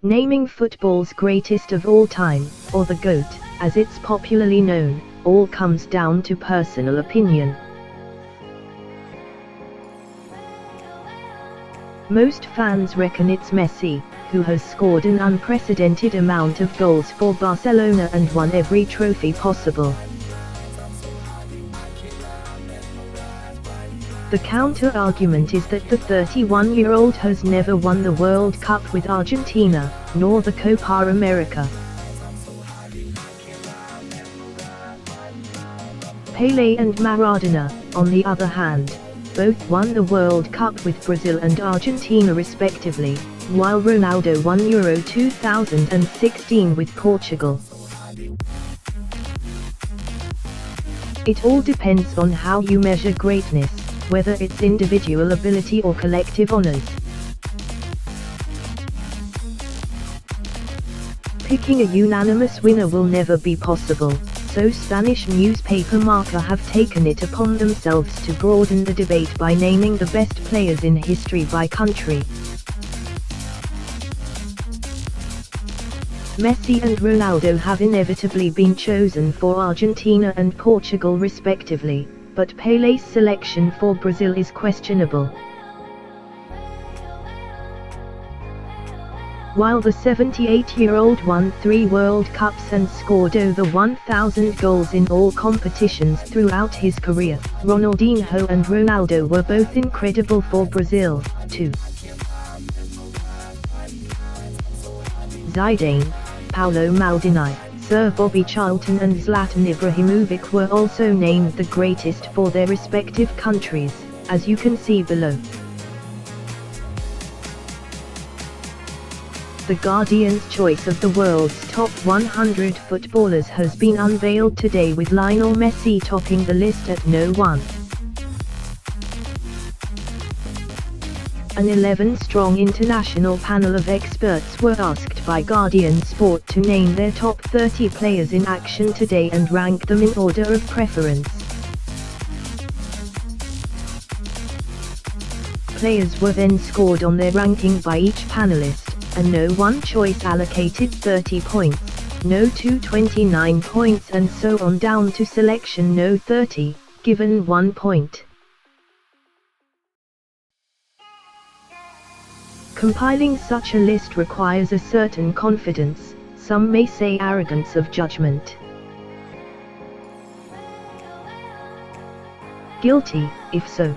Naming football's greatest of all time, or the GOAT, as it's popularly known, all comes down to personal opinion. Most fans reckon it's Messi, who has scored an unprecedented amount of goals for Barcelona and won every trophy possible. The counter-argument is that the 31-year-old has never won the World Cup with Argentina, nor the Copa America. Pele and Maradona, on the other hand, both won the World Cup with Brazil and Argentina respectively, while Ronaldo won Euro 2016 with Portugal. It all depends on how you measure greatness, whether it's individual ability or collective honors. Picking a unanimous winner will never be possible, so Spanish newspaper Marca have taken it upon themselves to broaden the debate by naming the best players in history by country. Messi and Ronaldo have inevitably been chosen for Argentina and Portugal respectively, but Pele's selection for Brazil is questionable. While the 78-year-old won 3 World Cups and scored over 1,000 goals in all competitions throughout his career, Ronaldinho and Ronaldo were both incredible for Brazil, too. Zidane, Paolo Maldini, Sir Bobby Charlton and Zlatan Ibrahimovic were also named the greatest for their respective countries, as you can see below. The Guardian's choice of the world's top 100 footballers has been unveiled today, with Lionel Messi topping the list at No. 1. An 11-strong international panel of experts were asked by Guardian Sport to name their top 30 players in action today and rank them in order of preference. Players were then scored on their ranking by each panelist, and No. 1 choice allocated 30 points, No. 2 29 points and so on down to selection No. 30, given 1 point. Compiling such a list requires a certain confidence, some may say arrogance of judgment. Guilty, if so.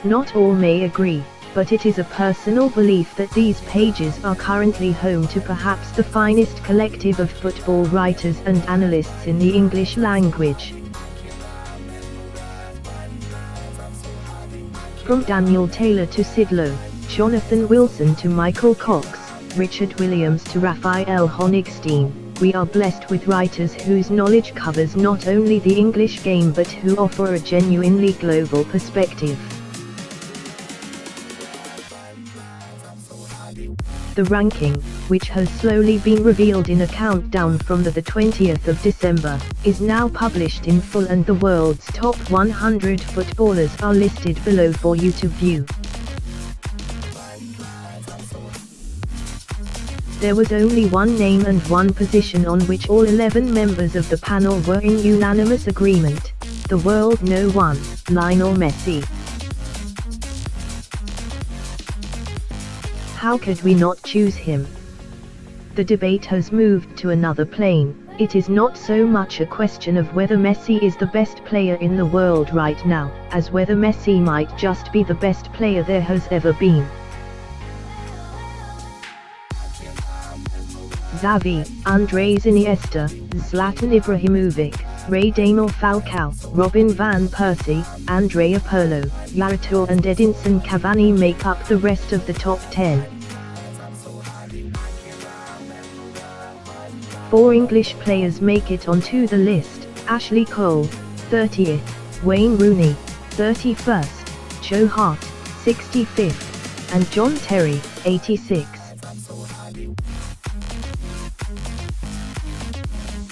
Not all may agree, but it is a personal belief that these pages are currently home to perhaps the finest collective of football writers and analysts in the English language. From Daniel Taylor to Sid Lowe, Jonathan Wilson to Michael Cox, Richard Williams to Raphael Honigstein, we are blessed with writers whose knowledge covers not only the English game but who offer a genuinely global perspective. The ranking, which has slowly been revealed in a countdown from the 20th of December, is now published in full, and the world's top 100 footballers are listed below for you to view. There was only one name and one position on which all 11 members of the panel were in unanimous agreement: the world No. 1, Lionel Messi. How could we not choose him? The debate has moved to another plane. It is not so much a question of whether Messi is the best player in the world right now, as whether Messi might just be the best player there has ever been. Xavi, Andrés Iniesta, Zlatan Ibrahimovic, Radamel Falcao, Robin van Persie, Andrea Pirlo, Yaya Toure and Edinson Cavani make up the rest of the top 10. 4 English players make it onto the list: Ashley Cole, 30th, Wayne Rooney, 31st, Joe Hart, 65th, and John Terry, 86th.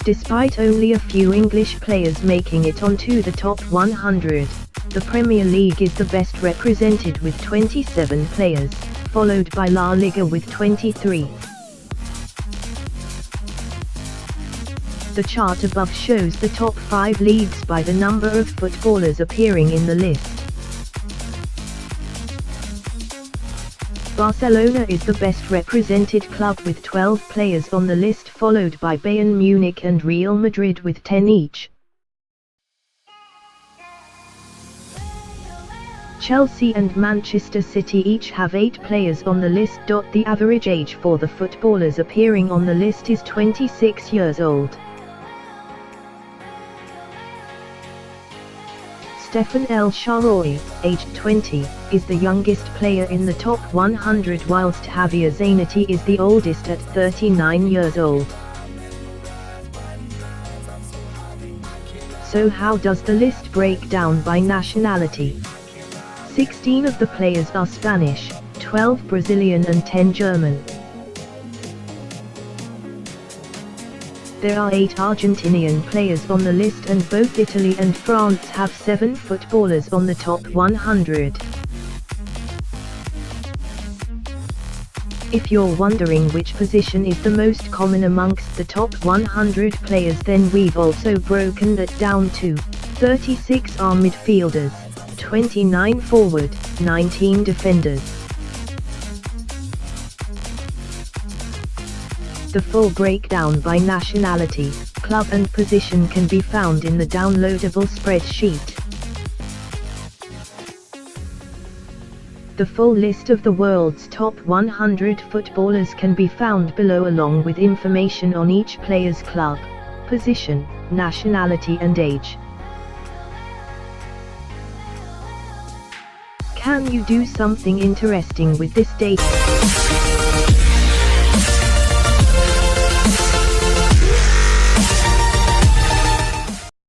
Despite only a few English players making it onto the top 100, the Premier League is the best represented with 27 players, followed by La Liga with 23. The chart above shows the top 5 leagues by the number of footballers appearing in the list. Barcelona is the best represented club with 12 players on the list, followed by Bayern Munich and Real Madrid with 10 each. Chelsea and Manchester City each have 8 players on the list. The average age for the footballers appearing on the list is 26 years old. Stephan El Shaarawy, aged 20, is the youngest player in the top 100, whilst Javier Zanetti is the oldest at 39 years old. So how does the list break down by nationality? 16 of the players are Spanish, 12 Brazilian and 10 German. There are 8 Argentinian players on the list, and both Italy and France have 7 footballers on the top 100. If you're wondering which position is the most common amongst the top 100 players, then we've also broken that down to 36 are midfielders, 29 forward, 19 defenders. The full breakdown by nationality, club and position can be found in the downloadable spreadsheet. The full list of the world's top 100 footballers can be found below, along with information on each player's club, position, nationality and age. Can you do something interesting with this data?